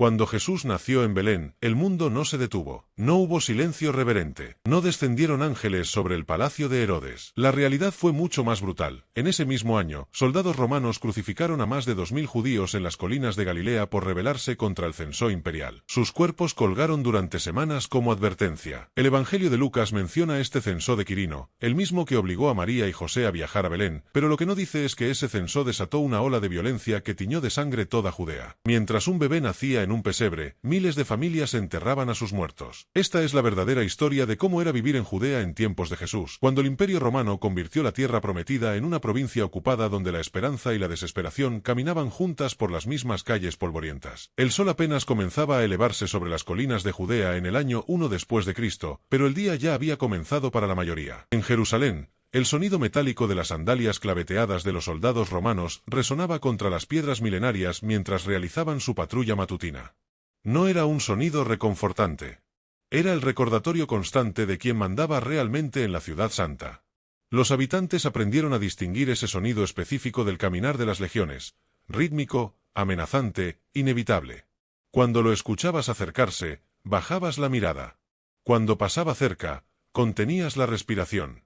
Cuando Jesús nació en Belén, el mundo no se detuvo. No hubo silencio reverente. No descendieron ángeles sobre el palacio de Herodes. La realidad fue mucho más brutal. En ese mismo año, soldados romanos crucificaron a más de 2000 judíos en las colinas de Galilea por rebelarse contra el censo imperial. Sus cuerpos colgaron durante semanas como advertencia. El Evangelio de Lucas menciona este censo de Quirino, el mismo que obligó a María y José a viajar a Belén, pero lo que no dice es que ese censo desató una ola de violencia que tiñó de sangre toda Judea. Mientras un bebé nacía en un pesebre, miles de familias enterraban a sus muertos. Esta es la verdadera historia de cómo era vivir en Judea en tiempos de Jesús, cuando el Imperio Romano convirtió la tierra prometida en una provincia ocupada donde la esperanza y la desesperación caminaban juntas por las mismas calles polvorientas. El sol apenas comenzaba a elevarse sobre las colinas de Judea en el año 1 después de Cristo, pero el día ya había comenzado para la mayoría. En Jerusalén, el sonido metálico de las sandalias claveteadas de los soldados romanos resonaba contra las piedras milenarias mientras realizaban su patrulla matutina. No era un sonido reconfortante. Era el recordatorio constante de quien mandaba realmente en la ciudad santa. Los habitantes aprendieron a distinguir ese sonido específico del caminar de las legiones, rítmico, amenazante, inevitable. Cuando lo escuchabas acercarse, bajabas la mirada. Cuando pasaba cerca, contenías la respiración.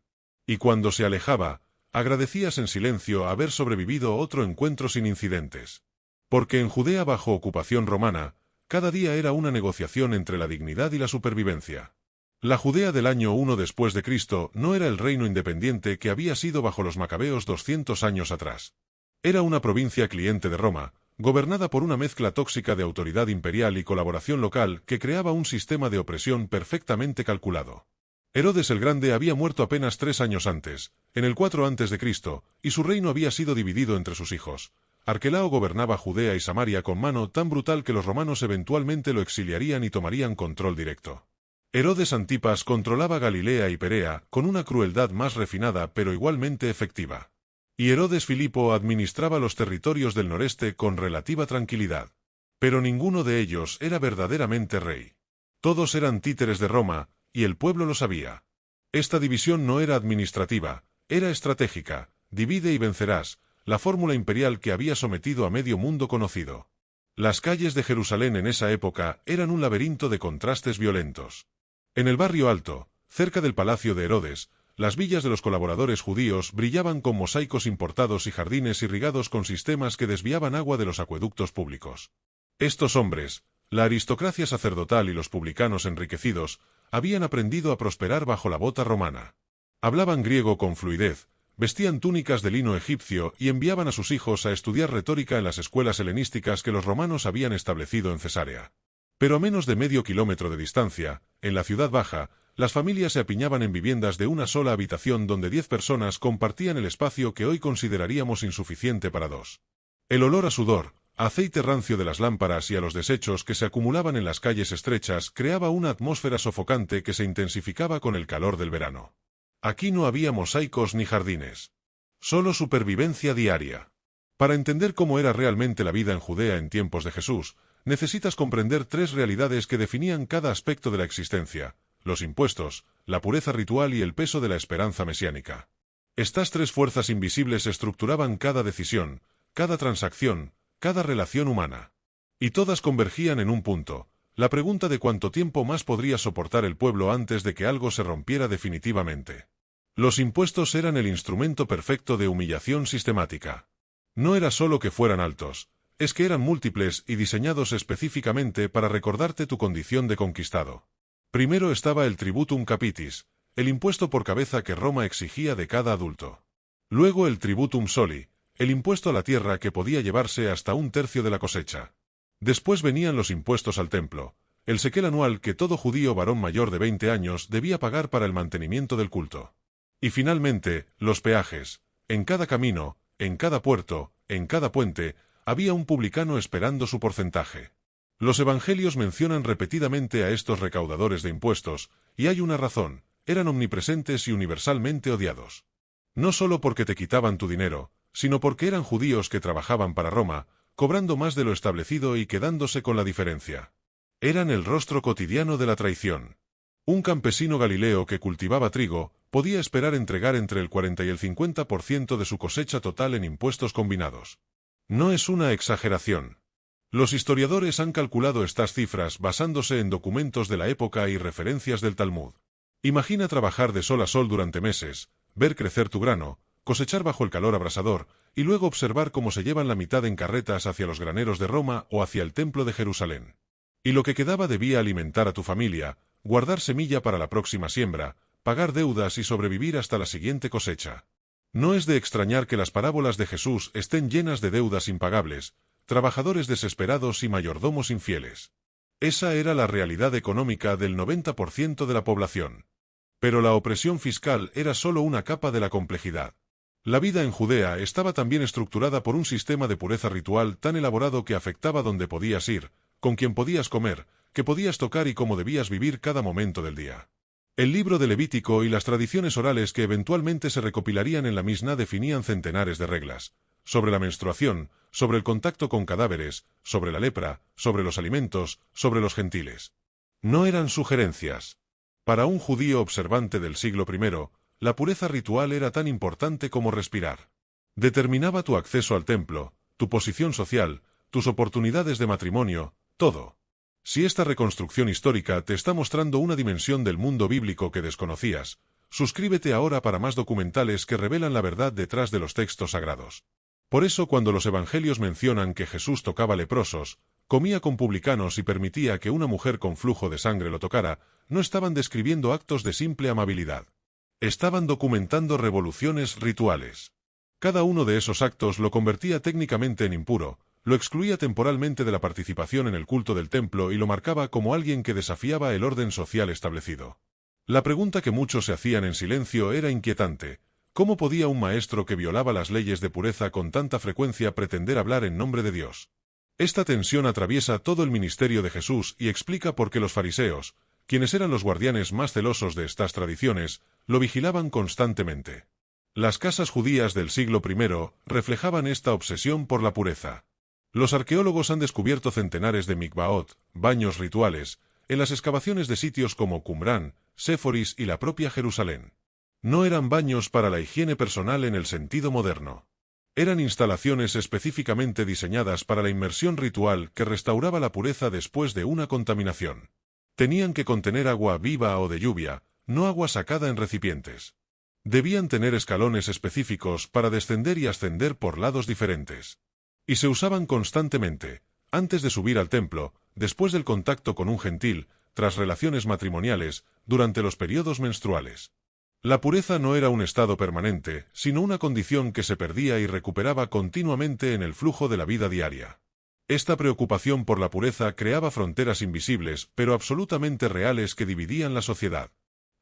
Y cuando se alejaba, agradecías en silencio haber sobrevivido otro encuentro sin incidentes. Porque en Judea bajo ocupación romana, cada día era una negociación entre la dignidad y la supervivencia. La Judea del año 1 después de Cristo no era el reino independiente que había sido bajo los macabeos 200 años atrás. Era una provincia cliente de Roma, gobernada por una mezcla tóxica de autoridad imperial y colaboración local que creaba un sistema de opresión perfectamente calculado. Herodes el Grande había muerto apenas 3 años antes, en el 4 a.C., y su reino había sido dividido entre sus hijos. Arquelao gobernaba Judea y Samaria con mano tan brutal que los romanos eventualmente lo exiliarían y tomarían control directo. Herodes Antipas controlaba Galilea y Perea con una crueldad más refinada pero igualmente efectiva. Y Herodes Filipo administraba los territorios del noreste con relativa tranquilidad. Pero ninguno de ellos era verdaderamente rey. Todos eran títeres de Roma, y el pueblo lo sabía. Esta división no era administrativa, era estratégica. Divide y vencerás, la fórmula imperial que había sometido a medio mundo conocido. Las calles de Jerusalén en esa época eran un laberinto de contrastes violentos. En el barrio alto, cerca del palacio de Herodes, las villas de los colaboradores judíos brillaban con mosaicos importados y jardines irrigados con sistemas que desviaban agua de los acueductos públicos. Estos hombres, la aristocracia sacerdotal y los publicanos enriquecidos, habían aprendido a prosperar bajo la bota romana. Hablaban griego con fluidez, vestían túnicas de lino egipcio y enviaban a sus hijos a estudiar retórica en las escuelas helenísticas que los romanos habían establecido en Cesarea. Pero a menos de medio kilómetro de distancia, en la ciudad baja, las familias se apiñaban en viviendas de una sola habitación donde 10 personas compartían el espacio que hoy consideraríamos insuficiente para 2. El olor a sudor, a aceite rancio de las lámparas y a los desechos que se acumulaban en las calles estrechas creaba una atmósfera sofocante que se intensificaba con el calor del verano. Aquí no había mosaicos ni jardines. Solo supervivencia diaria. Para entender cómo era realmente la vida en Judea en tiempos de Jesús, necesitas comprender 3 realidades que definían cada aspecto de la existencia: los impuestos, la pureza ritual y el peso de la esperanza mesiánica. Estas 3 fuerzas invisibles estructuraban cada decisión, cada transacción, cada relación humana. Y todas convergían en un punto: la pregunta de cuánto tiempo más podría soportar el pueblo antes de que algo se rompiera definitivamente. Los impuestos eran el instrumento perfecto de humillación sistemática. No era solo que fueran altos, es que eran múltiples y diseñados específicamente para recordarte tu condición de conquistado. Primero estaba el tributum capitis, el impuesto por cabeza que Roma exigía de cada adulto. Luego el tributum soli, el impuesto a la tierra que podía llevarse hasta 1/3 de la cosecha. Después venían los impuestos al templo, el sequel anual que todo judío varón mayor de 20 años debía pagar para el mantenimiento del culto. Y finalmente, los peajes. En cada camino, en cada puerto, en cada puente, había un publicano esperando su porcentaje. Los evangelios mencionan repetidamente a estos recaudadores de impuestos, y hay una razón: eran omnipresentes y universalmente odiados. No solo porque te quitaban tu dinero, sino porque eran judíos que trabajaban para Roma, cobrando más de lo establecido y quedándose con la diferencia. Eran el rostro cotidiano de la traición. Un campesino galileo que cultivaba trigo podía esperar entregar entre el 40 y el 50% de su cosecha total en impuestos combinados. No es una exageración. Los historiadores han calculado estas cifras basándose en documentos de la época y referencias del Talmud. Imagina trabajar de sol a sol durante meses, ver crecer tu grano, cosechar bajo el calor abrasador, y luego observar cómo se llevan la mitad en carretas hacia los graneros de Roma o hacia el templo de Jerusalén. Y lo que quedaba debía alimentar a tu familia, guardar semilla para la próxima siembra, pagar deudas y sobrevivir hasta la siguiente cosecha. No es de extrañar que las parábolas de Jesús estén llenas de deudas impagables, trabajadores desesperados y mayordomos infieles. Esa era la realidad económica del 90% de la población. Pero la opresión fiscal era solo una capa de la complejidad. La vida en Judea estaba también estructurada por un sistema de pureza ritual tan elaborado que afectaba dónde podías ir, con quién podías comer, qué podías tocar y cómo debías vivir cada momento del día. El libro de Levítico y las tradiciones orales que eventualmente se recopilarían en la Misná definían centenares de reglas, sobre la menstruación, sobre el contacto con cadáveres, sobre la lepra, sobre los alimentos, sobre los gentiles. No eran sugerencias. Para un judío observante del siglo I, la pureza ritual era tan importante como respirar. Determinaba tu acceso al templo, tu posición social, tus oportunidades de matrimonio, todo. Si esta reconstrucción histórica te está mostrando una dimensión del mundo bíblico que desconocías, suscríbete ahora para más documentales que revelan la verdad detrás de los textos sagrados. Por eso cuando los evangelios mencionan que Jesús tocaba leprosos, comía con publicanos y permitía que una mujer con flujo de sangre lo tocara, no estaban describiendo actos de simple amabilidad. Estaban documentando revoluciones rituales. Cada uno de esos actos lo convertía técnicamente en impuro, lo excluía temporalmente de la participación en el culto del templo y lo marcaba como alguien que desafiaba el orden social establecido. La pregunta que muchos se hacían en silencio era inquietante. ¿Cómo podía un maestro que violaba las leyes de pureza con tanta frecuencia pretender hablar en nombre de Dios? Esta tensión atraviesa todo el ministerio de Jesús y explica por qué los fariseos, quienes eran los guardianes más celosos de estas tradiciones, lo vigilaban constantemente. Las casas judías del siglo I reflejaban esta obsesión por la pureza. Los arqueólogos han descubierto centenares de mikvaot, baños rituales, en las excavaciones de sitios como Qumrán, Séforis y la propia Jerusalén. No eran baños para la higiene personal en el sentido moderno. Eran instalaciones específicamente diseñadas para la inmersión ritual que restauraba la pureza después de una contaminación. Tenían que contener agua viva o de lluvia, no agua sacada en recipientes. Debían tener escalones específicos para descender y ascender por lados diferentes. Y se usaban constantemente, antes de subir al templo, después del contacto con un gentil, tras relaciones matrimoniales, durante los periodos menstruales. La pureza no era un estado permanente, sino una condición que se perdía y recuperaba continuamente en el flujo de la vida diaria. Esta preocupación por la pureza creaba fronteras invisibles, pero absolutamente reales que dividían la sociedad.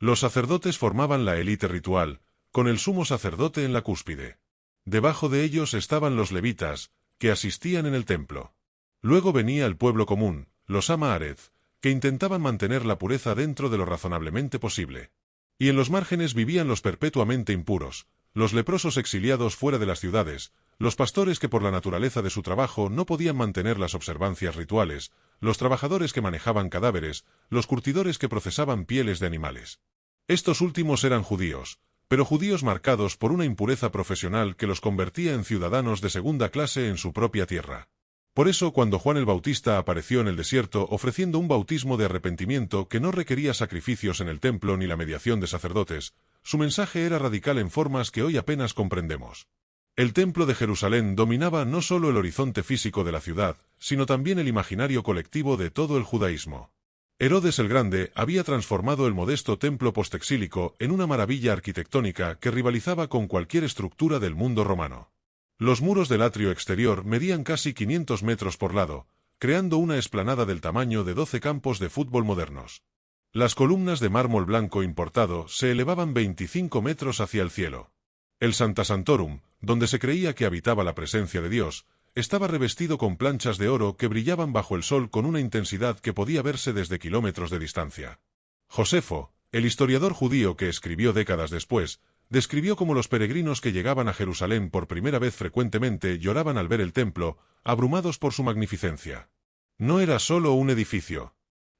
Los sacerdotes formaban la élite ritual, con el sumo sacerdote en la cúspide. Debajo de ellos estaban los levitas, que asistían en el templo. Luego venía el pueblo común, los Amaaretz, que intentaban mantener la pureza dentro de lo razonablemente posible. Y en los márgenes vivían los perpetuamente impuros, los leprosos exiliados fuera de las ciudades, los pastores que por la naturaleza de su trabajo no podían mantener las observancias rituales, los trabajadores que manejaban cadáveres, los curtidores que procesaban pieles de animales. Estos últimos eran judíos, pero judíos marcados por una impureza profesional que los convertía en ciudadanos de segunda clase en su propia tierra. Por eso cuando Juan el Bautista apareció en el desierto ofreciendo un bautismo de arrepentimiento que no requería sacrificios en el templo ni la mediación de sacerdotes, su mensaje era radical en formas que hoy apenas comprendemos. El templo de Jerusalén dominaba no solo el horizonte físico de la ciudad, sino también el imaginario colectivo de todo el judaísmo. Herodes el Grande había transformado el modesto templo postexílico en una maravilla arquitectónica que rivalizaba con cualquier estructura del mundo romano. Los muros del atrio exterior medían casi 500 metros por lado, creando una explanada del tamaño de 12 campos de fútbol modernos. Las columnas de mármol blanco importado se elevaban 25 metros hacia el cielo. El Sancta Sanctorum, donde se creía que habitaba la presencia de Dios, estaba revestido con planchas de oro que brillaban bajo el sol con una intensidad que podía verse desde kilómetros de distancia. Josefo, el historiador judío que escribió décadas después, describió cómo los peregrinos que llegaban a Jerusalén por primera vez frecuentemente lloraban al ver el templo, abrumados por su magnificencia. No era solo un edificio.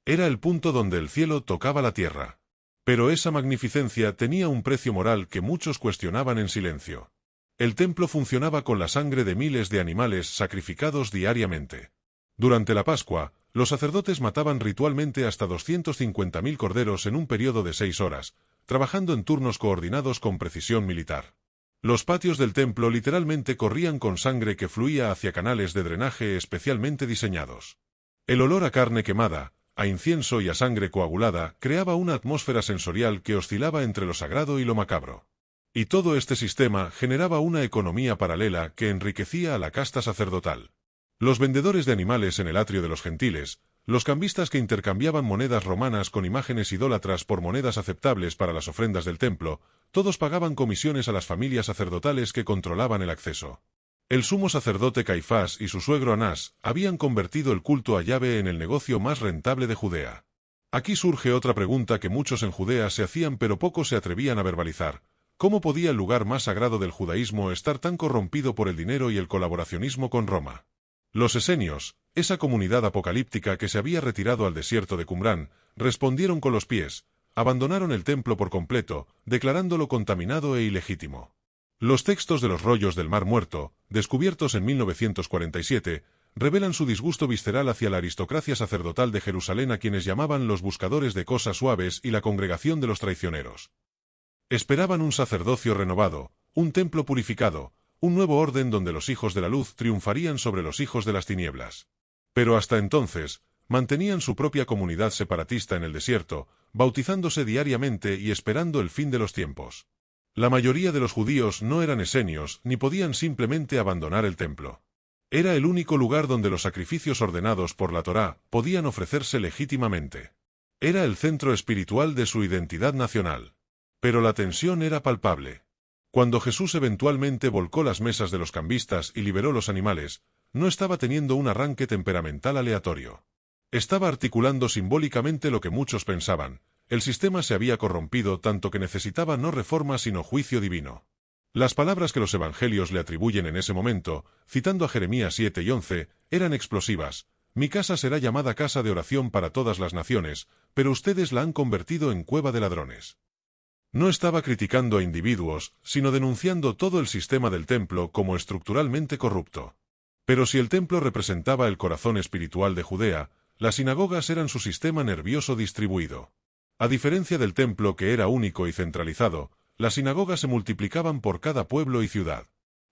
Era el punto donde el cielo tocaba la tierra. Pero esa magnificencia tenía un precio moral que muchos cuestionaban en silencio. El templo funcionaba con la sangre de miles de animales sacrificados diariamente. Durante la Pascua, los sacerdotes mataban ritualmente hasta 250.000 corderos en un periodo de 6 horas, trabajando en turnos coordinados con precisión militar. Los patios del templo literalmente corrían con sangre que fluía hacia canales de drenaje especialmente diseñados. El olor a carne quemada, a incienso y a sangre coagulada creaba una atmósfera sensorial que oscilaba entre lo sagrado y lo macabro. Y todo este sistema generaba una economía paralela que enriquecía a la casta sacerdotal. Los vendedores de animales en el atrio de los gentiles, los cambistas que intercambiaban monedas romanas con imágenes idólatras por monedas aceptables para las ofrendas del templo, todos pagaban comisiones a las familias sacerdotales que controlaban el acceso. El sumo sacerdote Caifás y su suegro Anás habían convertido el culto a Yahvé en el negocio más rentable de Judea. Aquí surge otra pregunta que muchos en Judea se hacían pero pocos se atrevían a verbalizar. ¿Cómo podía el lugar más sagrado del judaísmo estar tan corrompido por el dinero y el colaboracionismo con Roma? Los esenios, esa comunidad apocalíptica que se había retirado al desierto de Qumrán, respondieron con los pies, abandonaron el templo por completo, declarándolo contaminado e ilegítimo. Los textos de los rollos del Mar Muerto, descubiertos en 1947, revelan su disgusto visceral hacia la aristocracia sacerdotal de Jerusalén a quienes llamaban los buscadores de cosas suaves y la congregación de los traicioneros. Esperaban un sacerdocio renovado, un templo purificado, un nuevo orden donde los hijos de la luz triunfarían sobre los hijos de las tinieblas. Pero hasta entonces, mantenían su propia comunidad separatista en el desierto, bautizándose diariamente y esperando el fin de los tiempos. La mayoría de los judíos no eran esenios ni podían simplemente abandonar el templo. Era el único lugar donde los sacrificios ordenados por la Torá podían ofrecerse legítimamente. Era el centro espiritual de su identidad nacional. Pero la tensión era palpable. Cuando Jesús eventualmente volcó las mesas de los cambistas y liberó los animales, no estaba teniendo un arranque temperamental aleatorio. Estaba articulando simbólicamente lo que muchos pensaban. El sistema se había corrompido tanto que necesitaba no reforma sino juicio divino. Las palabras que los evangelios le atribuyen en ese momento, citando a Jeremías 7 y 11, eran explosivas. Mi casa será llamada casa de oración para todas las naciones, pero ustedes la han convertido en cueva de ladrones. No estaba criticando a individuos, sino denunciando todo el sistema del templo como estructuralmente corrupto. Pero si el templo representaba el corazón espiritual de Judea, las sinagogas eran su sistema nervioso distribuido. A diferencia del templo que era único y centralizado, las sinagogas se multiplicaban por cada pueblo y ciudad.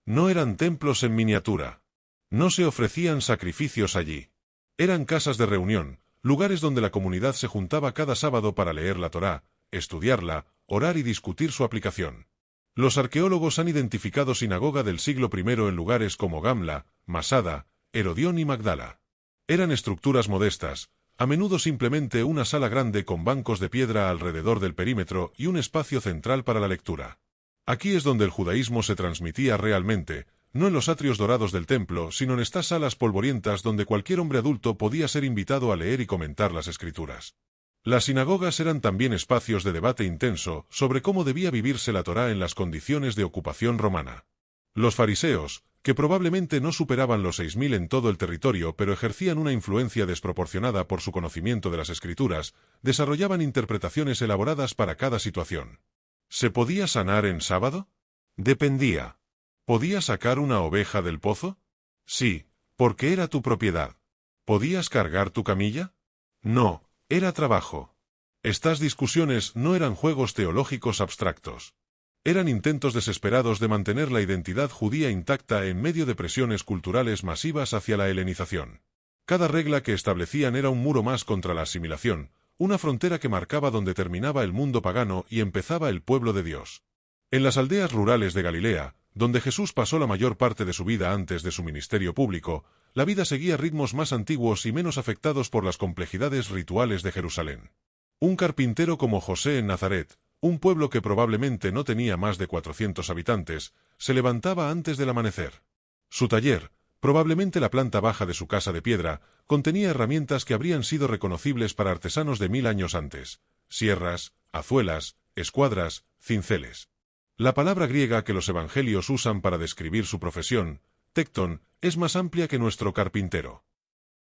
No eran templos en miniatura. No se ofrecían sacrificios allí. Eran casas de reunión, lugares donde la comunidad se juntaba cada sábado para leer la Torá, estudiarla, orar y discutir su aplicación. Los arqueólogos han identificado sinagoga del siglo I en lugares como Gamla, Masada, Herodión y Magdala. Eran estructuras modestas, a menudo simplemente una sala grande con bancos de piedra alrededor del perímetro y un espacio central para la lectura. Aquí es donde el judaísmo se transmitía realmente, no en los atrios dorados del templo, sino en estas salas polvorientas donde cualquier hombre adulto podía ser invitado a leer y comentar las escrituras. Las sinagogas eran también espacios de debate intenso sobre cómo debía vivirse la Torá en las condiciones de ocupación romana. Los fariseos, que probablemente no superaban los 6.000 en todo el territorio pero ejercían una influencia desproporcionada por su conocimiento de las escrituras, desarrollaban interpretaciones elaboradas para cada situación. ¿Se podía sanar en sábado? Dependía. ¿Podías sacar una oveja del pozo? Sí, porque era tu propiedad. ¿Podías cargar tu camilla? No, era trabajo. Estas discusiones no eran juegos teológicos abstractos. Eran intentos desesperados de mantener la identidad judía intacta en medio de presiones culturales masivas hacia la helenización. Cada regla que establecían era un muro más contra la asimilación, una frontera que marcaba donde terminaba el mundo pagano y empezaba el pueblo de Dios. En las aldeas rurales de Galilea, donde Jesús pasó la mayor parte de su vida antes de su ministerio público, la vida seguía ritmos más antiguos y menos afectados por las complejidades rituales de Jerusalén. Un carpintero como José en Nazaret, un pueblo que probablemente no tenía más de 400 habitantes, se levantaba antes del amanecer. Su taller, probablemente la planta baja de su casa de piedra, contenía herramientas que habrían sido reconocibles para artesanos de 1000 años antes: sierras, azuelas, escuadras, cinceles. La palabra griega que los evangelios usan para describir su profesión, tecton, es más amplia que nuestro carpintero.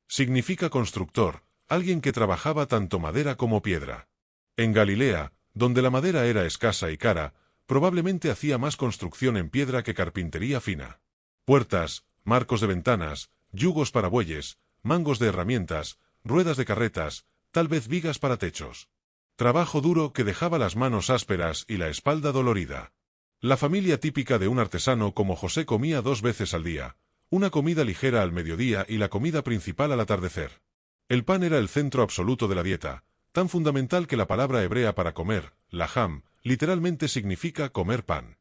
Significa constructor, alguien que trabajaba tanto madera como piedra. En Galilea, donde la madera era escasa y cara, probablemente hacía más construcción en piedra que carpintería fina. Puertas, marcos de ventanas, yugos para bueyes, mangos de herramientas, ruedas de carretas, tal vez vigas para techos. Trabajo duro que dejaba las manos ásperas y la espalda dolorida. La familia típica de un artesano como José comía 2 veces al día, una comida ligera al mediodía y la comida principal al atardecer. El pan era el centro absoluto de la dieta, tan fundamental que la palabra hebrea para comer, laham, literalmente significa comer pan.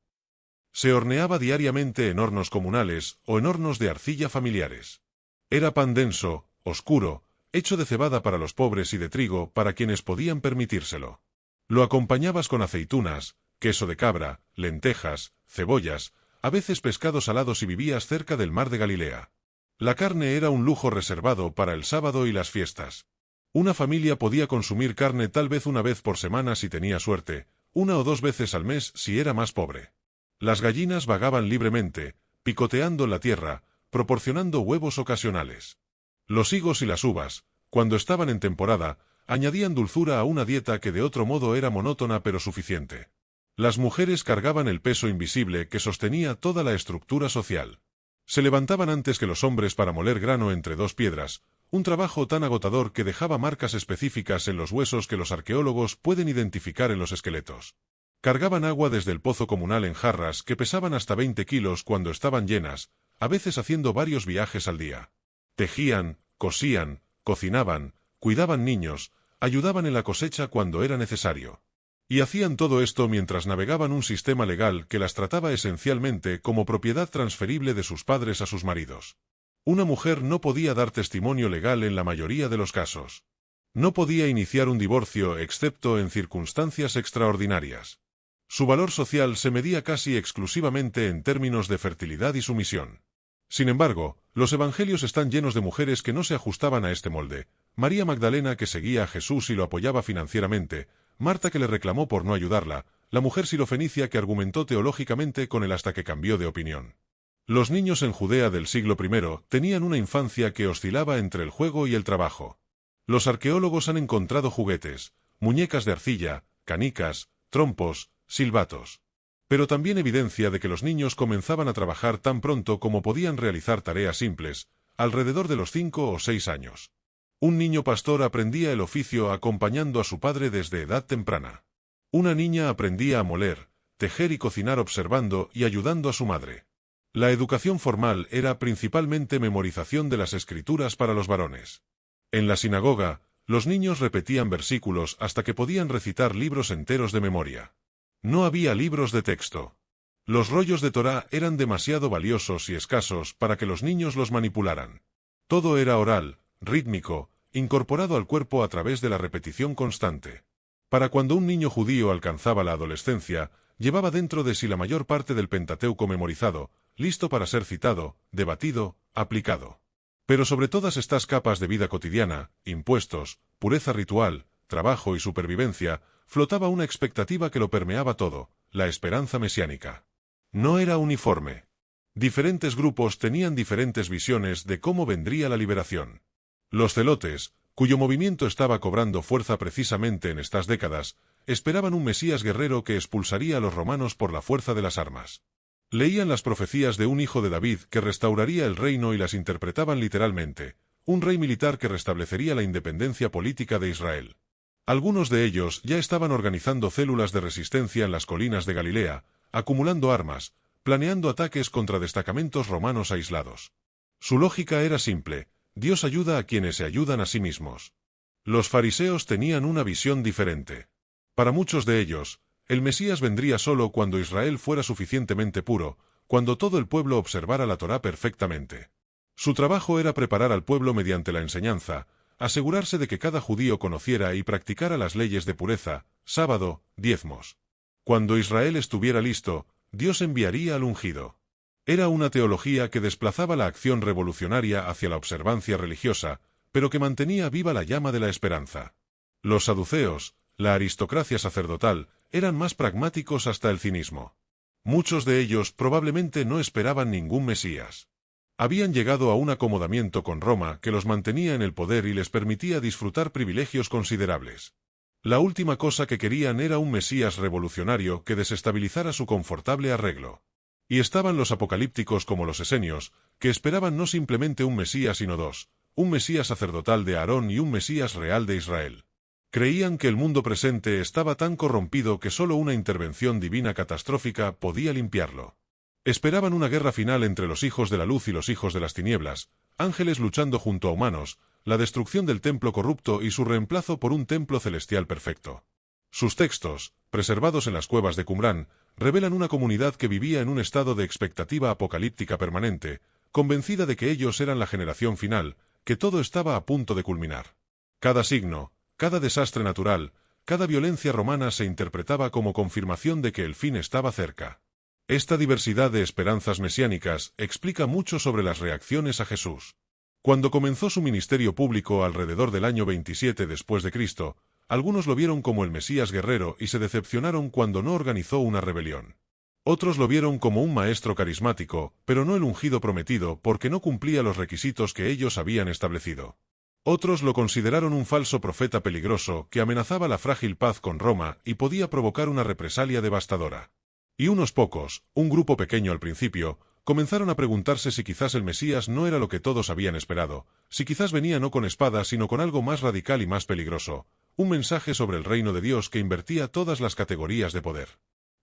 Se horneaba diariamente en hornos comunales o en hornos de arcilla familiares. Era pan denso, oscuro, hecho de cebada para los pobres y de trigo para quienes podían permitírselo. Lo acompañabas con aceitunas, queso de cabra, lentejas, cebollas, a veces pescados salados y vivías cerca del mar de Galilea. La carne era un lujo reservado para el sábado y las fiestas. Una familia podía consumir carne tal vez una vez por semana si tenía suerte, 1 o 2 veces al mes si era más pobre. Las gallinas vagaban libremente, picoteando la tierra, proporcionando huevos ocasionales. Los higos y las uvas, cuando estaban en temporada, añadían dulzura a una dieta que de otro modo era monótona pero suficiente. Las mujeres cargaban el peso invisible que sostenía toda la estructura social. Se levantaban antes que los hombres para moler grano entre 2 piedras, un trabajo tan agotador que dejaba marcas específicas en los huesos que los arqueólogos pueden identificar en los esqueletos. Cargaban agua desde el pozo comunal en jarras que pesaban hasta 20 kilos cuando estaban llenas, a veces haciendo varios viajes al día. Tejían, cosían, cocinaban, cuidaban niños, ayudaban en la cosecha cuando era necesario. Y hacían todo esto mientras navegaban un sistema legal que las trataba esencialmente como propiedad transferible de sus padres a sus maridos. Una mujer no podía dar testimonio legal en la mayoría de los casos. No podía iniciar un divorcio excepto en circunstancias extraordinarias. Su valor social se medía casi exclusivamente en términos de fertilidad y sumisión. Sin embargo, los evangelios están llenos de mujeres que no se ajustaban a este molde. María Magdalena, que seguía a Jesús y lo apoyaba financieramente; Marta, que le reclamó por no ayudarla; la mujer sirofenicia que argumentó teológicamente con él hasta que cambió de opinión. Los niños en Judea del siglo I tenían una infancia que oscilaba entre el juego y el trabajo. Los arqueólogos han encontrado juguetes, muñecas de arcilla, canicas, trompos, silbatos. Pero también evidencia de que los niños comenzaban a trabajar tan pronto como podían realizar tareas simples, alrededor de los 5 o 6 años. Un niño pastor aprendía el oficio acompañando a su padre desde edad temprana. Una niña aprendía a moler, tejer y cocinar observando y ayudando a su madre. La educación formal era principalmente memorización de las escrituras para los varones. En la sinagoga, los niños repetían versículos hasta que podían recitar libros enteros de memoria. No había libros de texto. Los rollos de Torá eran demasiado valiosos y escasos para que los niños los manipularan. Todo era oral, rítmico, incorporado al cuerpo a través de la repetición constante. Para cuando un niño judío alcanzaba la adolescencia, llevaba dentro de sí la mayor parte del Pentateuco memorizado, listo para ser citado, debatido, aplicado. Pero sobre todas estas capas de vida cotidiana, impuestos, pureza ritual, trabajo y supervivencia, flotaba una expectativa que lo permeaba todo, la esperanza mesiánica. No era uniforme. Diferentes grupos tenían diferentes visiones de cómo vendría la liberación. Los celotes, cuyo movimiento estaba cobrando fuerza precisamente en estas décadas, esperaban un Mesías guerrero que expulsaría a los romanos por la fuerza de las armas. Leían las profecías de un hijo de David que restauraría el reino y las interpretaban literalmente, un rey militar que restablecería la independencia política de Israel. Algunos de ellos ya estaban organizando células de resistencia en las colinas de Galilea, acumulando armas, planeando ataques contra destacamentos romanos aislados. Su lógica era simple: Dios ayuda a quienes se ayudan a sí mismos. Los fariseos tenían una visión diferente. Para muchos de ellos, el Mesías vendría solo cuando Israel fuera suficientemente puro, cuando todo el pueblo observara la Torá perfectamente. Su trabajo era preparar al pueblo mediante la enseñanza, asegurarse de que cada judío conociera y practicara las leyes de pureza, sábado, diezmos. Cuando Israel estuviera listo, Dios enviaría al ungido. Era una teología que desplazaba la acción revolucionaria hacia la observancia religiosa, pero que mantenía viva la llama de la esperanza. Los saduceos, la aristocracia sacerdotal, eran más pragmáticos hasta el cinismo. Muchos de ellos probablemente no esperaban ningún Mesías. Habían llegado a un acomodamiento con Roma que los mantenía en el poder y les permitía disfrutar privilegios considerables. La última cosa que querían era un Mesías revolucionario que desestabilizara su confortable arreglo. Y estaban los apocalípticos como los esenios, que esperaban no simplemente un Mesías sino dos, un Mesías sacerdotal de Aarón y un Mesías real de Israel. Creían que el mundo presente estaba tan corrompido que solo una intervención divina catastrófica podía limpiarlo. Esperaban una guerra final entre los hijos de la luz y los hijos de las tinieblas, ángeles luchando junto a humanos, la destrucción del templo corrupto y su reemplazo por un templo celestial perfecto. Sus textos, preservados en las cuevas de Qumrán, revelan una comunidad que vivía en un estado de expectativa apocalíptica permanente, convencida de que ellos eran la generación final, que todo estaba a punto de culminar. Cada signo, cada desastre natural, cada violencia romana se interpretaba como confirmación de que el fin estaba cerca. Esta diversidad de esperanzas mesiánicas explica mucho sobre las reacciones a Jesús. Cuando comenzó su ministerio público alrededor del año 27 después de Cristo, algunos lo vieron como el Mesías guerrero y se decepcionaron cuando no organizó una rebelión. Otros lo vieron como un maestro carismático, pero no el ungido prometido porque no cumplía los requisitos que ellos habían establecido. Otros lo consideraron un falso profeta peligroso que amenazaba la frágil paz con Roma y podía provocar una represalia devastadora. Y unos pocos, un grupo pequeño al principio, comenzaron a preguntarse si quizás el Mesías no era lo que todos habían esperado, si quizás venía no con espada sino con algo más radical y más peligroso, un mensaje sobre el reino de Dios que invertía todas las categorías de poder.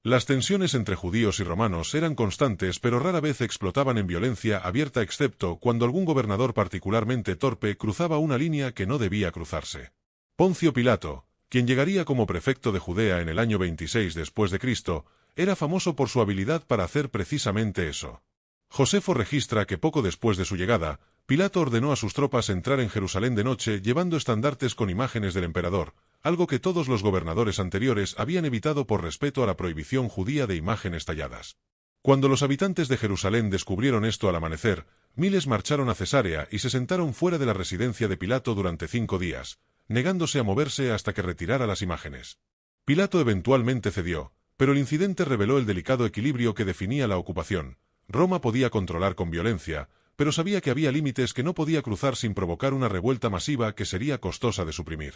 Las tensiones entre judíos y romanos eran constantes pero rara vez explotaban en violencia abierta excepto cuando algún gobernador particularmente torpe cruzaba una línea que no debía cruzarse. Poncio Pilato, quien llegaría como prefecto de Judea en el año 26 después de Cristo, era famoso por su habilidad para hacer precisamente eso. Josefo registra que poco después de su llegada, Pilato ordenó a sus tropas entrar en Jerusalén de noche llevando estandartes con imágenes del emperador, algo que todos los gobernadores anteriores habían evitado por respeto a la prohibición judía de imágenes talladas. Cuando los habitantes de Jerusalén descubrieron esto al amanecer, miles marcharon a Cesarea y se sentaron fuera de la residencia de Pilato durante 5 días, negándose a moverse hasta que retirara las imágenes. Pilato eventualmente cedió, pero el incidente reveló el delicado equilibrio que definía la ocupación. Roma podía controlar con violencia, pero sabía que había límites que no podía cruzar sin provocar una revuelta masiva que sería costosa de suprimir.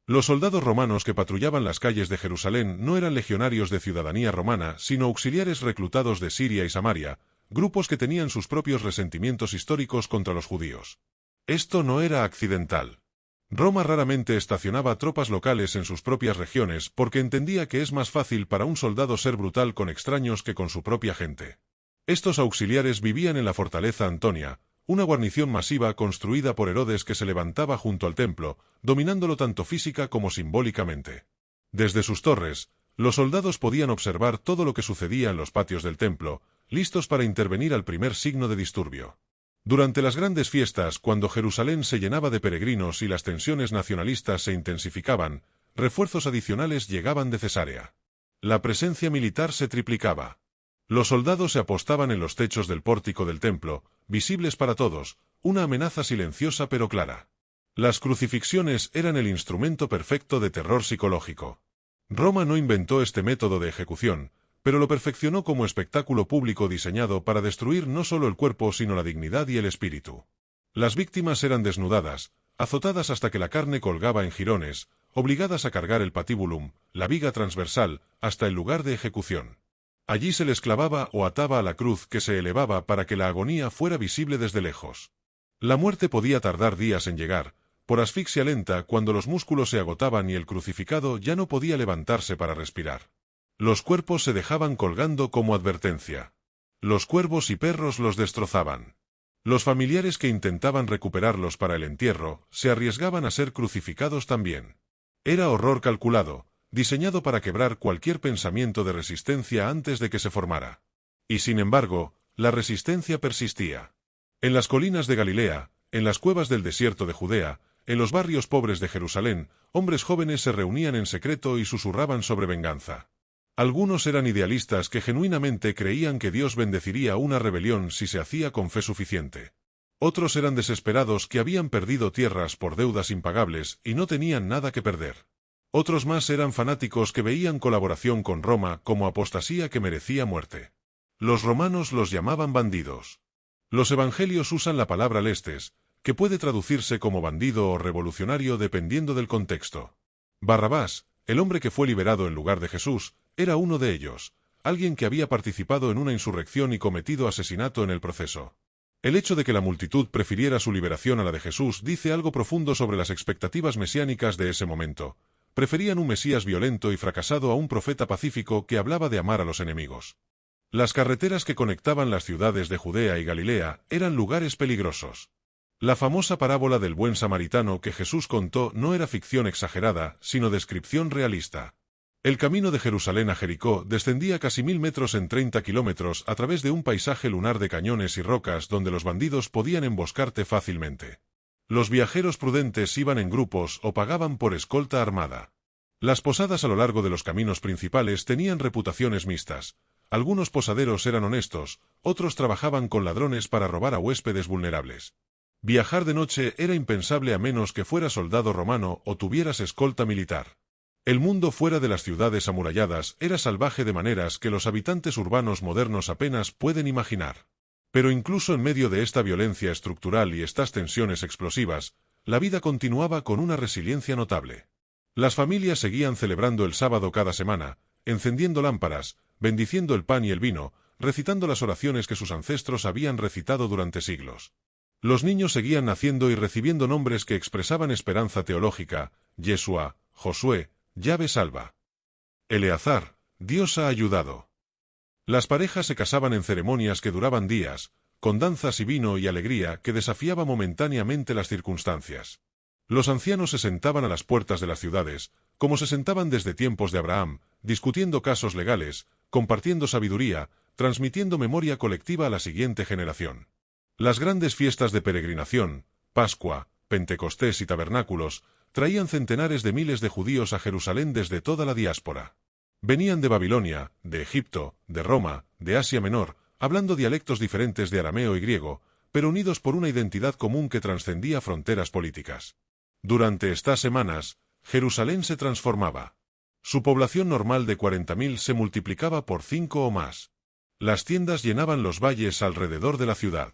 Los soldados romanos que patrullaban las calles de Jerusalén no eran legionarios de ciudadanía romana, sino auxiliares reclutados de Siria y Samaria, grupos que tenían sus propios resentimientos históricos contra los judíos. Esto no era accidental. Roma raramente estacionaba tropas locales en sus propias regiones porque entendía que es más fácil para un soldado ser brutal con extraños que con su propia gente. Estos auxiliares vivían en la fortaleza Antonia, una guarnición masiva construida por Herodes que se levantaba junto al templo, dominándolo tanto física como simbólicamente. Desde sus torres, los soldados podían observar todo lo que sucedía en los patios del templo, listos para intervenir al primer signo de disturbio. Durante las grandes fiestas, cuando Jerusalén se llenaba de peregrinos y las tensiones nacionalistas se intensificaban, refuerzos adicionales llegaban de Cesarea. La presencia militar se triplicaba. Los soldados se apostaban en los techos del pórtico del templo, visibles para todos, una amenaza silenciosa pero clara. Las crucifixiones eran el instrumento perfecto de terror psicológico. Roma no inventó este método de ejecución, pero lo perfeccionó como espectáculo público diseñado para destruir no solo el cuerpo sino la dignidad y el espíritu. Las víctimas eran desnudadas, azotadas hasta que la carne colgaba en jirones, obligadas a cargar el patibulum, la viga transversal, hasta el lugar de ejecución. Allí se les clavaba o ataba a la cruz que se elevaba para que la agonía fuera visible desde lejos. La muerte podía tardar días en llegar, por asfixia lenta cuando los músculos se agotaban y el crucificado ya no podía levantarse para respirar. Los cuerpos se dejaban colgando como advertencia. Los cuervos y perros los destrozaban. Los familiares que intentaban recuperarlos para el entierro se arriesgaban a ser crucificados también. Era horror calculado, diseñado para quebrar cualquier pensamiento de resistencia antes de que se formara. Y sin embargo, la resistencia persistía. En las colinas de Galilea, en las cuevas del desierto de Judea, en los barrios pobres de Jerusalén, hombres jóvenes se reunían en secreto y susurraban sobre venganza. Algunos eran idealistas que genuinamente creían que Dios bendeciría una rebelión si se hacía con fe suficiente. Otros eran desesperados que habían perdido tierras por deudas impagables y no tenían nada que perder. Otros más eran fanáticos que veían colaboración con Roma como apostasía que merecía muerte. Los romanos los llamaban bandidos. Los evangelios usan la palabra lestes, que puede traducirse como bandido o revolucionario dependiendo del contexto. Barrabás, el hombre que fue liberado en lugar de Jesús, era uno de ellos, alguien que había participado en una insurrección y cometido asesinato en el proceso. El hecho de que la multitud prefiriera su liberación a la de Jesús dice algo profundo sobre las expectativas mesiánicas de ese momento. Preferían un Mesías violento y fracasado a un profeta pacífico que hablaba de amar a los enemigos. Las carreteras que conectaban las ciudades de Judea y Galilea eran lugares peligrosos. La famosa parábola del buen samaritano que Jesús contó no era ficción exagerada, sino descripción realista. El camino de Jerusalén a Jericó descendía casi 1000 metros en 30 kilómetros a través de un paisaje lunar de cañones y rocas donde los bandidos podían emboscarte fácilmente. Los viajeros prudentes iban en grupos o pagaban por escolta armada. Las posadas a lo largo de los caminos principales tenían reputaciones mixtas. Algunos posaderos eran honestos, otros trabajaban con ladrones para robar a huéspedes vulnerables. Viajar de noche era impensable a menos que fueras soldado romano o tuvieras escolta militar. El mundo fuera de las ciudades amuralladas era salvaje de maneras que los habitantes urbanos modernos apenas pueden imaginar. Pero incluso en medio de esta violencia estructural y estas tensiones explosivas, la vida continuaba con una resiliencia notable. Las familias seguían celebrando el sábado cada semana, encendiendo lámparas, bendiciendo el pan y el vino, recitando las oraciones que sus ancestros habían recitado durante siglos. Los niños seguían naciendo y recibiendo nombres que expresaban esperanza teológica: Yeshua, Josué, Yahvé salva. Eleazar, Dios ha ayudado. Las parejas se casaban en ceremonias que duraban días, con danzas y vino y alegría que desafiaba momentáneamente las circunstancias. Los ancianos se sentaban a las puertas de las ciudades, como se sentaban desde tiempos de Abraham, discutiendo casos legales, compartiendo sabiduría, transmitiendo memoria colectiva a la siguiente generación. Las grandes fiestas de peregrinación, Pascua, Pentecostés y tabernáculos, traían centenares de miles de judíos a Jerusalén desde toda la diáspora. Venían de Babilonia, de Egipto, de Roma, de Asia Menor, hablando dialectos diferentes de arameo y griego, pero unidos por una identidad común que trascendía fronteras políticas. Durante estas semanas, Jerusalén se transformaba. Su población normal de 40.000 se multiplicaba por 5 o más. Las tiendas llenaban los valles alrededor de la ciudad.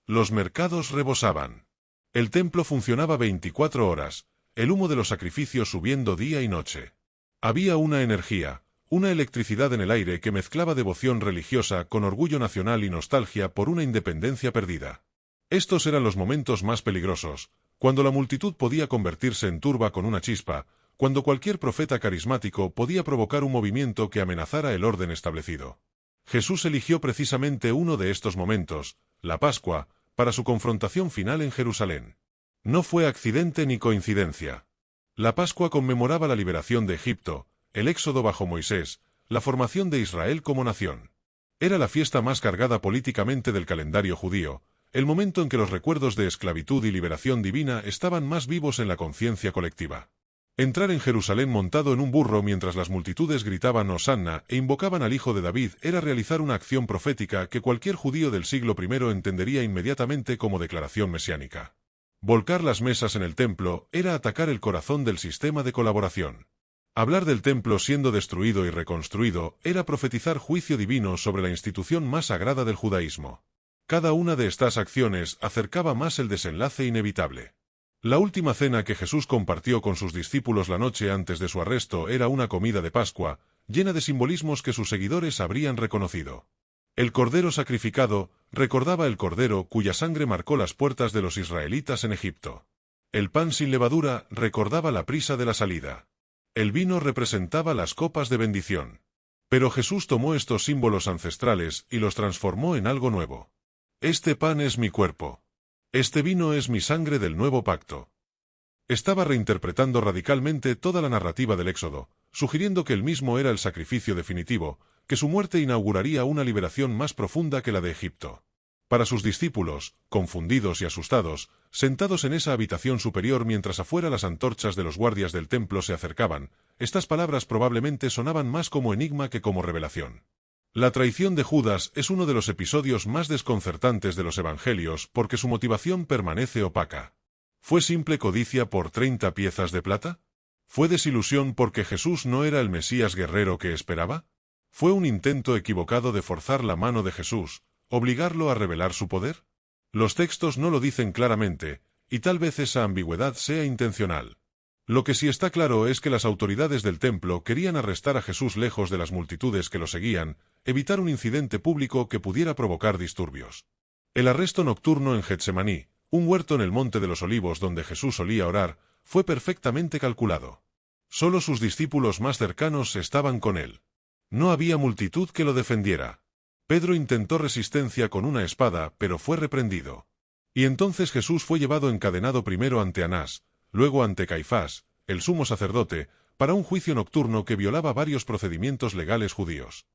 Los mercados rebosaban. El templo funcionaba 24 horas, el humo de los sacrificios subiendo día y noche. Había una energía, una electricidad en el aire que mezclaba devoción religiosa con orgullo nacional y nostalgia por una independencia perdida. Estos eran los momentos más peligrosos, cuando la multitud podía convertirse en turba con una chispa, cuando cualquier profeta carismático podía provocar un movimiento que amenazara el orden establecido. Jesús eligió precisamente uno de estos momentos, la Pascua, para su confrontación final en Jerusalén. No fue accidente ni coincidencia. La Pascua conmemoraba la liberación de Egipto, el éxodo bajo Moisés, la formación de Israel como nación. Era la fiesta más cargada políticamente del calendario judío, el momento en que los recuerdos de esclavitud y liberación divina estaban más vivos en la conciencia colectiva. Entrar en Jerusalén montado en un burro mientras las multitudes gritaban Hosanna e invocaban al Hijo de David era realizar una acción profética que cualquier judío del siglo I entendería inmediatamente como declaración mesiánica. Volcar las mesas en el templo era atacar el corazón del sistema de colaboración. Hablar del templo siendo destruido y reconstruido era profetizar juicio divino sobre la institución más sagrada del judaísmo. Cada una de estas acciones acercaba más el desenlace inevitable. La última cena que Jesús compartió con sus discípulos la noche antes de su arresto era una comida de Pascua, llena de simbolismos que sus seguidores habrían reconocido. El cordero sacrificado recordaba el cordero cuya sangre marcó las puertas de los israelitas en Egipto. El pan sin levadura recordaba la prisa de la salida. El vino representaba las copas de bendición. Pero Jesús tomó estos símbolos ancestrales y los transformó en algo nuevo. Este pan es mi cuerpo. Este vino es mi sangre del nuevo pacto. Estaba reinterpretando radicalmente toda la narrativa del Éxodo, sugiriendo que el mismo era el sacrificio definitivo, que su muerte inauguraría una liberación más profunda que la de Egipto. Para sus discípulos, confundidos y asustados, sentados en esa habitación superior mientras afuera las antorchas de los guardias del templo se acercaban, estas palabras probablemente sonaban más como enigma que como revelación. La traición de Judas es uno de los episodios más desconcertantes de los evangelios porque su motivación permanece opaca. ¿Fue simple codicia por 30 piezas de plata? ¿Fue desilusión porque Jesús no era el Mesías guerrero que esperaba? ¿Fue un intento equivocado de forzar la mano de Jesús, obligarlo a revelar su poder? Los textos no lo dicen claramente, y tal vez esa ambigüedad sea intencional. Lo que sí está claro es que las autoridades del templo querían arrestar a Jesús lejos de las multitudes que lo seguían, evitar un incidente público que pudiera provocar disturbios. El arresto nocturno en Getsemaní, un huerto en el Monte de los Olivos donde Jesús solía orar, fue perfectamente calculado. Solo sus discípulos más cercanos estaban con él. No había multitud que lo defendiera. Pedro intentó resistencia con una espada, pero fue reprendido. Y entonces Jesús fue llevado encadenado primero ante Anás, luego ante Caifás, el sumo sacerdote, para un juicio nocturno que violaba varios procedimientos legales judíos.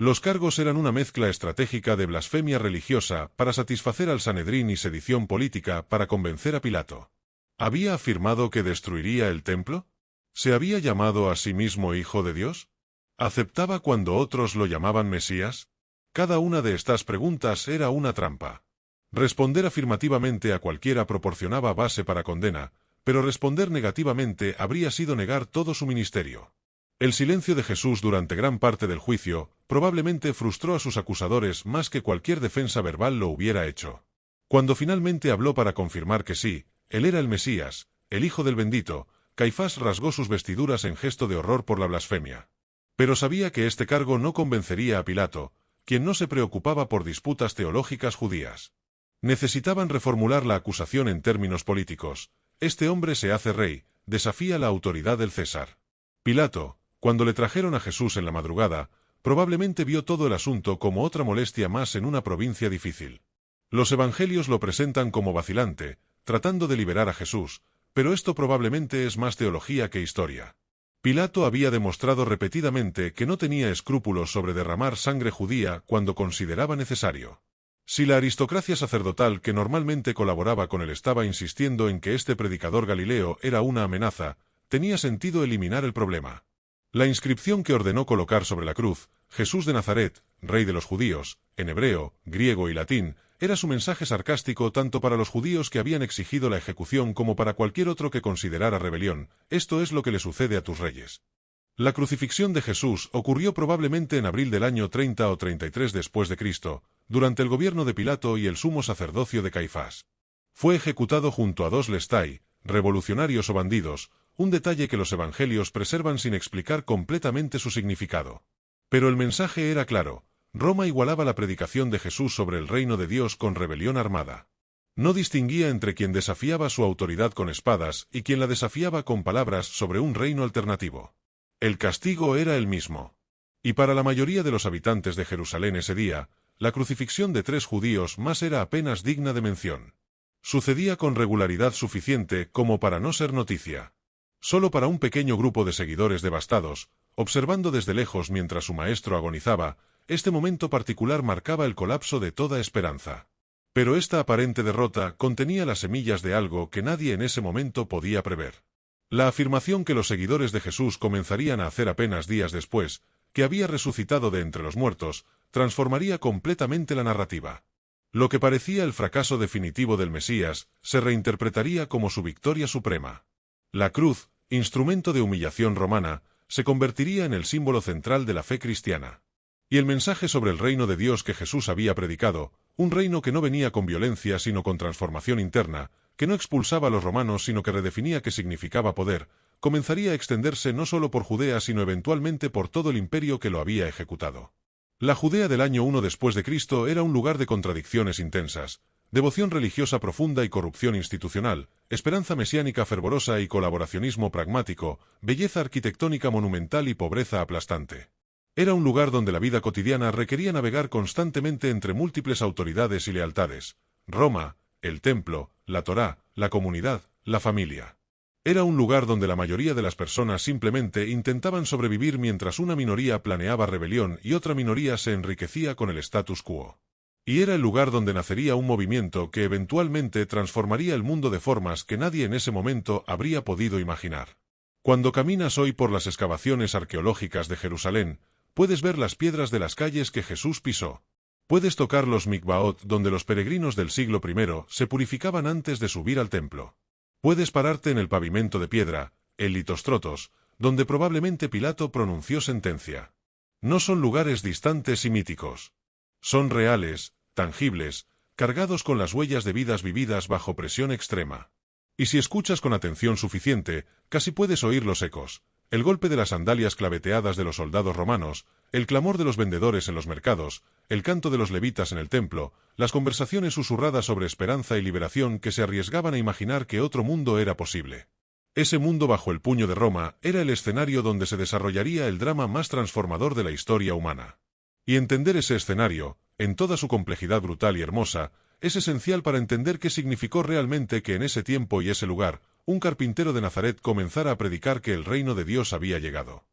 Los cargos eran una mezcla estratégica de blasfemia religiosa para satisfacer al Sanedrín y sedición política para convencer a Pilato. ¿Había afirmado que destruiría el templo? ¿Se había llamado a sí mismo Hijo de Dios? ¿Aceptaba cuando otros lo llamaban Mesías? Cada una de estas preguntas era una trampa. Responder afirmativamente a cualquiera proporcionaba base para condena, pero responder negativamente habría sido negar todo su ministerio. El silencio de Jesús durante gran parte del juicio probablemente frustró a sus acusadores más que cualquier defensa verbal lo hubiera hecho. Cuando finalmente habló para confirmar que sí, él era el Mesías, el Hijo del Bendito, Caifás rasgó sus vestiduras en gesto de horror por la blasfemia. Pero sabía que este cargo no convencería a Pilato, quien no se preocupaba por disputas teológicas judías. Necesitaban reformular la acusación en términos políticos. Este hombre se hace rey, desafía la autoridad del César. Pilato, cuando le trajeron a Jesús en la madrugada, probablemente vio todo el asunto como otra molestia más en una provincia difícil. Los evangelios lo presentan como vacilante, tratando de liberar a Jesús, pero esto probablemente es más teología que historia. Pilato había demostrado repetidamente que no tenía escrúpulos sobre derramar sangre judía cuando consideraba necesario. Si la aristocracia sacerdotal que normalmente colaboraba con él estaba insistiendo en que este predicador galileo era una amenaza, tenía sentido eliminar el problema. La inscripción que ordenó colocar sobre la cruz, Jesús de Nazaret, Rey de los judíos, en hebreo, griego y latín, era su mensaje sarcástico tanto para los judíos que habían exigido la ejecución como para cualquier otro que considerara rebelión. Esto es lo que le sucede a tus reyes. La crucifixión de Jesús ocurrió probablemente en abril del año 30 o 33 después de Cristo, durante el gobierno de Pilato y el sumo sacerdocio de Caifás. Fue ejecutado junto a dos lestai, revolucionarios o bandidos, un detalle que los evangelios preservan sin explicar completamente su significado. Pero el mensaje era claro: Roma igualaba la predicación de Jesús sobre el reino de Dios con rebelión armada. No distinguía entre quien desafiaba su autoridad con espadas y quien la desafiaba con palabras sobre un reino alternativo. El castigo era el mismo. Y para la mayoría de los habitantes de Jerusalén ese día, la crucifixión de 3 judíos más era apenas digna de mención. Sucedía con regularidad suficiente como para no ser noticia. Solo para un pequeño grupo de seguidores devastados, observando desde lejos mientras su maestro agonizaba, este momento particular marcaba el colapso de toda esperanza. Pero esta aparente derrota contenía las semillas de algo que nadie en ese momento podía prever. La afirmación que los seguidores de Jesús comenzarían a hacer apenas días después, que había resucitado de entre los muertos, transformaría completamente la narrativa. Lo que parecía el fracaso definitivo del Mesías, se reinterpretaría como su victoria suprema. La cruz, instrumento de humillación romana, se convertiría en el símbolo central de la fe cristiana. Y el mensaje sobre el reino de Dios que Jesús había predicado, un reino que no venía con violencia sino con transformación interna, que no expulsaba a los romanos sino que redefinía qué significaba poder, comenzaría a extenderse no solo por Judea sino eventualmente por todo el imperio que lo había ejecutado. La Judea del año 1 después de Cristo era un lugar de contradicciones intensas, devoción religiosa profunda y corrupción institucional, esperanza mesiánica fervorosa y colaboracionismo pragmático, belleza arquitectónica monumental y pobreza aplastante. Era un lugar donde la vida cotidiana requería navegar constantemente entre múltiples autoridades y lealtades: Roma, el templo, la Torá, la comunidad, la familia. Era un lugar donde la mayoría de las personas simplemente intentaban sobrevivir mientras una minoría planeaba rebelión y otra minoría se enriquecía con el status quo. Y era el lugar donde nacería un movimiento que eventualmente transformaría el mundo de formas que nadie en ese momento habría podido imaginar. Cuando caminas hoy por las excavaciones arqueológicas de Jerusalén, puedes ver las piedras de las calles que Jesús pisó. Puedes tocar los mikvaot donde los peregrinos del siglo I se purificaban antes de subir al templo. Puedes pararte en el pavimento de piedra, el Litostrotos, donde probablemente Pilato pronunció sentencia. No son lugares distantes y míticos. Son reales, tangibles, cargados con las huellas de vidas vividas bajo presión extrema. Y si escuchas con atención suficiente, casi puedes oír los ecos. El golpe de las sandalias claveteadas de los soldados romanos, el clamor de los vendedores en los mercados, el canto de los levitas en el templo, las conversaciones susurradas sobre esperanza y liberación que se arriesgaban a imaginar que otro mundo era posible. Ese mundo bajo el puño de Roma era el escenario donde se desarrollaría el drama más transformador de la historia humana. Y entender ese escenario, en toda su complejidad brutal y hermosa, es esencial para entender qué significó realmente que en ese tiempo y ese lugar, un carpintero de Nazaret comenzara a predicar que el reino de Dios había llegado.